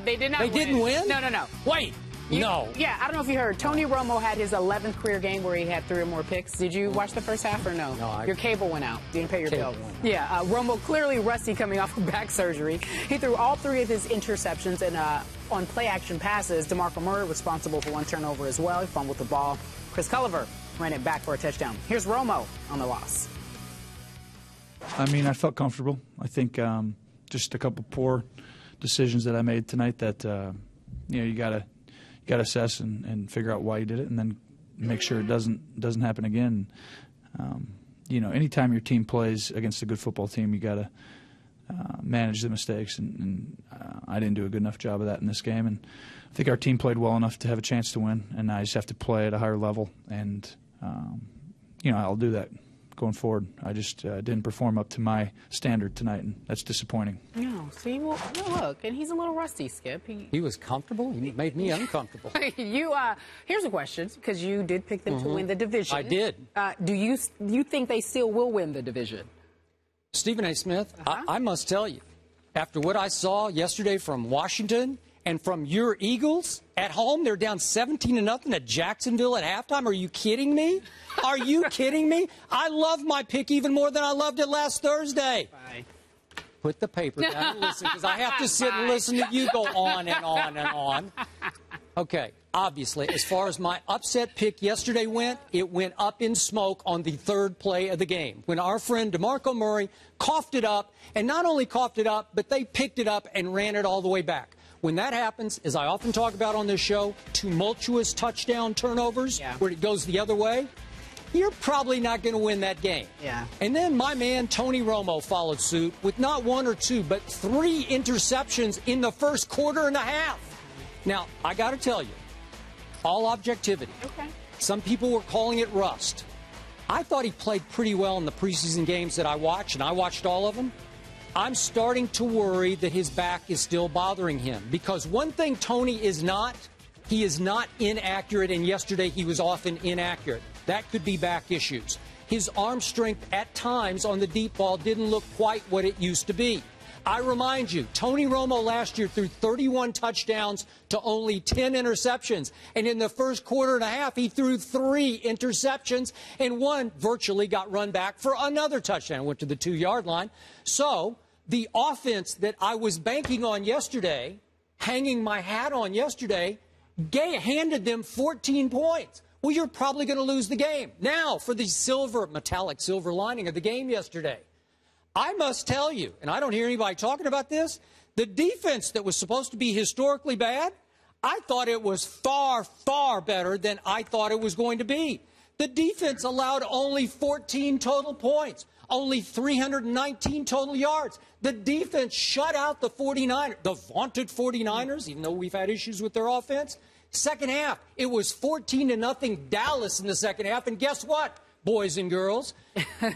They did not They didn't win? No. Wait. No. Yeah, I don't know if you heard. Tony Romo had his 11th career game where he had 3 or more picks. Did you watch the first half or no? No. Your cable went out. You didn't pay your bill. Yeah, Romo clearly rusty coming off of back surgery. He threw all 3 of his interceptions and on play-action passes. DeMarco Murray responsible for 1 turnover as well. He fumbled the ball. Chris Culliver ran it back for a touchdown. Here's Romo on the loss. I mean, I felt comfortable. I think just a couple poor decisions that I made tonight that you gotta assess and figure out why you did it, and then make sure it doesn't happen again. Anytime your team plays against a good football team, you gotta manage the mistakes, and I didn't do a good enough job of that in this game. And I think our team played well enough to have a chance to win, and I just have to play at a higher level, and I'll do that going forward. I just didn't perform up to my standard tonight, and that's disappointing. No, see, well, look, and he's a little rusty, Skip. He was comfortable? He made me uncomfortable. Here's a question, because you did pick them to win the division. I did. Do you think they still will win the division? Stephen A. Smith, I must tell you, after what I saw yesterday from Washington and from your Eagles at home, they're down 17-0 at Jacksonville at halftime. Are you kidding me? Are you kidding me? I love my pick even more than I loved it last Thursday. Bye. Put the paper down and listen, because I have to sit and listen to you go on and on and on. Okay, obviously, as far as my upset pick yesterday went, it went up in smoke on the 3rd play of the game, when our friend DeMarco Murray coughed it up, and not only coughed it up, but they picked it up and ran it all the way back. When that happens, as I often talk about on this show, tumultuous touchdown turnovers, where it goes the other way, you're probably not going to win that game. Yeah. And then my man Tony Romo followed suit with not 1 or 2, but 3 interceptions in the first quarter and a half. Now, I got to tell you, all objectivity. Okay. Some people were calling it rust. I thought he played pretty well in the preseason games that I watched, and I watched all of them. I'm starting to worry that his back is still bothering him, because one thing Tony is not, he is not inaccurate, and yesterday he was often inaccurate. That could be back issues. His arm strength at times on the deep ball didn't look quite what it used to be. I remind you, Tony Romo last year threw 31 touchdowns to only 10 interceptions. And in the first quarter and a half, he threw 3 interceptions, and 1 virtually got run back for another touchdown. Went to the 2-yard line. So the offense that I was banking on yesterday, hanging my hat on yesterday, handed them 14 points. Well, you're probably going to lose the game. Now, for the metallic silver lining of the game yesterday, I must tell you, and I don't hear anybody talking about this, the defense that was supposed to be historically bad, I thought it was far, far better than I thought it was going to be. The defense allowed only 14 total points, only 319 total yards. The defense shut out the 49ers, the vaunted 49ers, even though we've had issues with their offense. Second half, it was 14-0 Dallas in the second half, and guess what? Boys and girls,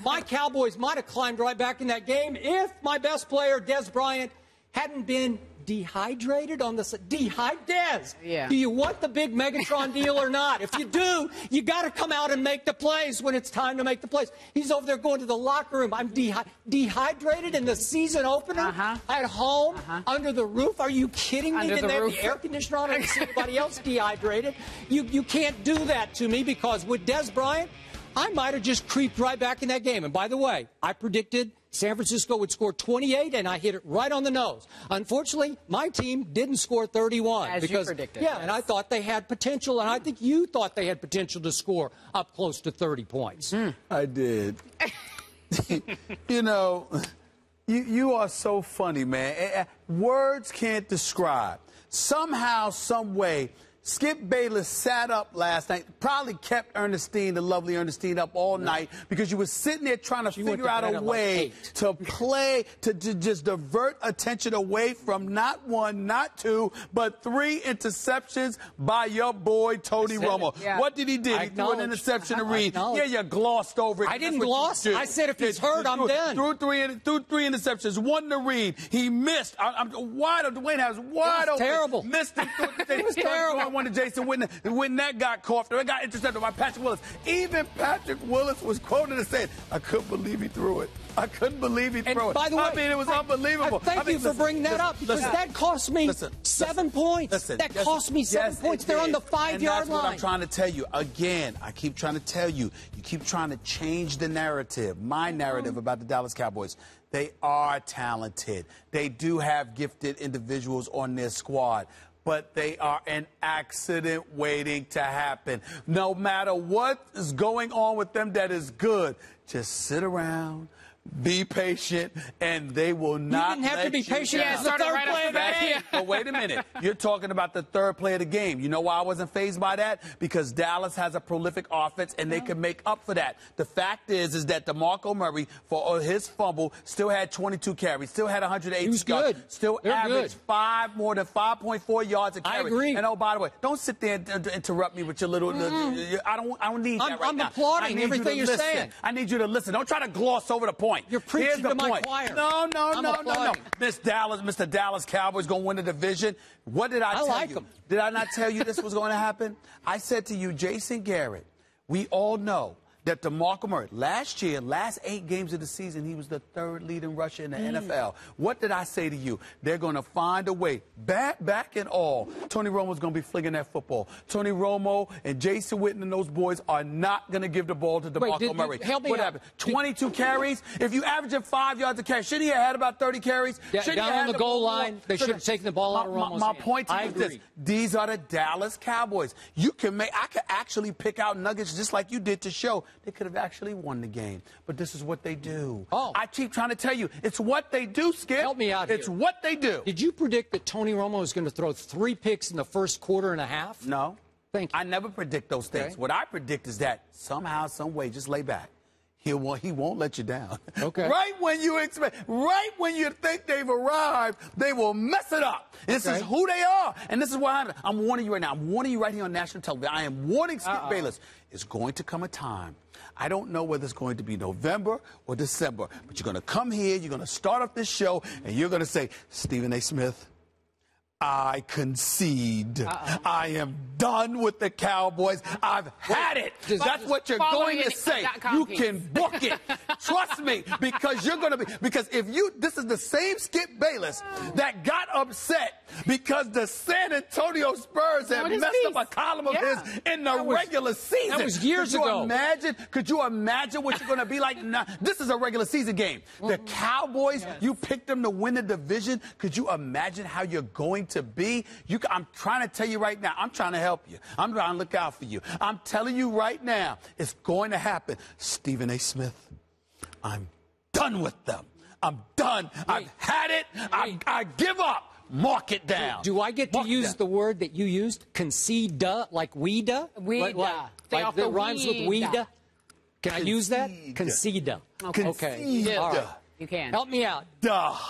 my Cowboys might have climbed right back in that game if my best player, Dez Bryant, hadn't been dehydrated on the Dez. Yeah. Do you want the big Megatron deal or not? If you do, you got to come out and make the plays when it's time to make the plays. He's over there going to the locker room. I'm dehydrated in the season opener at home under the roof. Are you kidding me? Didn't they have the air conditioner on and see everybody else dehydrated? You can't do that to me, because with Dez Bryant, I might have just creeped right back in that game. And by the way, I predicted San Francisco would score 28, and I hit it right on the nose. Unfortunately, my team didn't score 31. As you predicted. Yeah, and I thought they had potential, and I think you thought they had potential to score up close to 30 points. I did. You are so funny, man. Words can't describe. Somehow, some way, Skip Bayless sat up last night, probably kept Ernestine, the lovely Ernestine, up all night, because you were sitting there trying to figure out a way to play, to just divert attention away from not 1, not 2, but 3 interceptions by your boy, Tony Romo. Yeah. What did he do? He threw an interception to Reed. Yeah, you glossed over it. I didn't gloss. I said if he's hurt, I'm done. Threw three interceptions, 1 to Reed. He missed. I'm wide open. Dwayne has wide open. Terrible. Missed him. It was terrible. One to Jason Witten, when that got coughed, it got intercepted by Patrick Willis. Even Patrick Willis was quoted as saying, "I couldn't believe he threw it. I couldn't believe he threw it." By the way, I mean, it was unbelievable. Thank you for bringing that up, because that cost me 7 points. Listen, that cost me 7 points. They're on the 5-yard line. That's what I'm trying to tell you. Again, I keep trying to tell you. You keep trying to change the narrative, my narrative about the Dallas Cowboys. They are talented. They do have gifted individuals on their squad. But they are an accident waiting to happen. No matter what is going on with them that is good, just sit around, be patient, and they will not. You didn't have to be patient. Yeah, the third right play of the game. But wait a minute. You're talking about the third play of the game. You know why I wasn't fazed by that? Because Dallas has a prolific offense, and they can make up for that. The fact is that DeMarco Murray, for his fumble, still had 22 carries, still had 180 He was yards, good. still They're averaged more than 5.4 yards a carry. I agree. And oh, by the way, don't sit there and interrupt me with your little. I don't need that right now. I'm applauding everything you're saying. I need you to listen. Don't try to gloss over the point. You're preaching Here's the to my point. choir. No. applauding. Mr. Dallas Cowboys going to win the division. What did I tell like you? them. Did I not tell you this was going to happen? I said to you, Jason Garrett, we all know that DeMarco Murray, last 8 games of the season, he was the third leading rusher in the NFL. What did I say to you? They're going to find a way. Back and all, Tony Romo's going to be flinging that football. Tony Romo and Jason Witten and those boys are not going to give the ball to DeMarco Murray. What happened? 22 carries? If you average 5 yards a carry, shouldn't he have had about 30 carries? Down on the goal line, they should have taken the ball out of Romo's My hand. point to you is this. These are the Dallas Cowboys. I could actually pick out nuggets just like you did to show they could have actually won the game. But this is what they do. I keep trying to tell you, it's what they do, Skip. Help me out here. It's what they do. Did you predict that Tony Romo is going to throw 3 picks in the first quarter and a half? No. Thank you. I never predict those things. Okay. What I predict is that somehow, some way, just lay back. He won't let you down. Okay. Right when you think they've arrived, they will mess it up. This is who they are, and this is what happened. I'm warning you right now. I'm warning you right here on national television. I am warning Skip Bayless. It's going to come a time. I don't know whether it's going to be November or December, but you're going to come here, you're going to start off this show, and you're going to say, Stephen A. Smith, I concede. I am done with the Cowboys. I've had it. That's what you're going to say. You can book it. Trust me, because you're going to be. Because this is the same Skip Bayless that got upset because the San Antonio Spurs had messed up a column of his in the regular season. That was years ago. Could you imagine what you're going to be like? Now, this is a regular season game. The Cowboys, you picked them to win the division. Could you imagine how you're going to be? I'm trying to tell you right now. I'm trying to help you. I'm trying to look out for you. I'm telling you right now, it's going to happen. Stephen A. Smith, I'm done with them. I'm done. I've had it. I give up. Mark it down. Do I get to use the word that you used? Concede, like we-da? We-da. Like that rhymes with we-da? Can I use that? Concede. Okay. All right. You can. Help me out.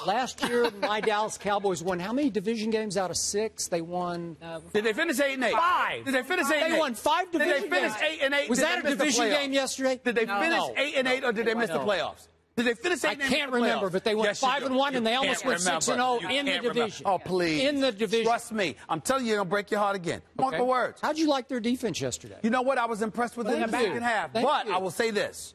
Last year, my Dallas Cowboys won how many division games out of 6? They won. Did they finish 8-8? 5. Did they finish 8-8? They won 5 division games. Did they finish 8-8? Was that a division game yesterday? Did they finish 8-8 or did they miss the playoffs? Did they finish 8-8? I can't remember, but they went 5-1 and they almost went 6-0 in the division. Oh, please. In the division. Trust me. I'm telling you, it'll break your heart again. Mark my words. How'd you like their defense yesterday? You know what? I was impressed with them in the second half. But I will say this.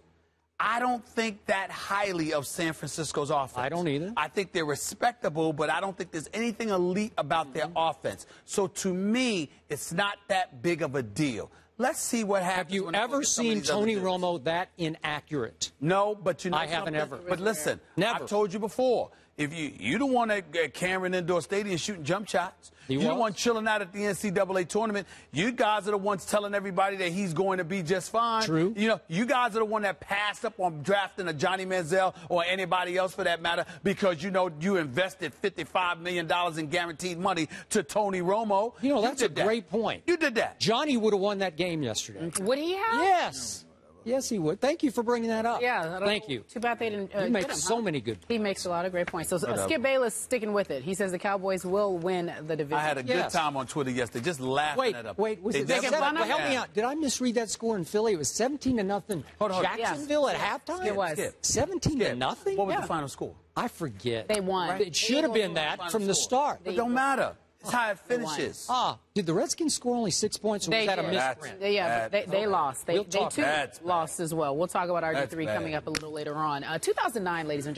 I don't think that highly of San Francisco's offense. I don't either. I think they're respectable, but I don't think there's anything elite about their offense. So to me, it's not that big of a deal. Let's see what happens. Have you ever seen Tony Romo that inaccurate? No, but you know I haven't ever. But listen, never. I've told you before. If you don't want to at Cameron Indoor Stadium shooting jump shots. You don't want chilling out at the NCAA tournament. You guys are the ones telling everybody that he's going to be just fine. True. You know, you guys are the one that passed up on drafting a Johnny Manziel or anybody else for that matter because you know you invested $55 million in guaranteed money to Tony Romo. You know, that's a great point. You did that. Johnny would have won that game yesterday. Would he have? Yes. Yes, he would. Thank you for bringing that up. Yeah. Thank you. Too bad they didn't He makes so many good points. He makes a lot of great points. So Skip Bayless sticking with it. He says the Cowboys will win the division. I had a good time on Twitter yesterday, just laughing at him. Wait, was it help me out. Did I misread that score in Philly? It was 17-0 Jacksonville at halftime? It was. 17-0? What was the final score? I forget. They won. It should have been that from the start. It don't matter. It's how it finishes. Did the Redskins score only 6 points, or was that a misprint? Yeah, they lost. They too lost as well. We'll talk about RG3 coming up a little later on. 2009, ladies and gentlemen.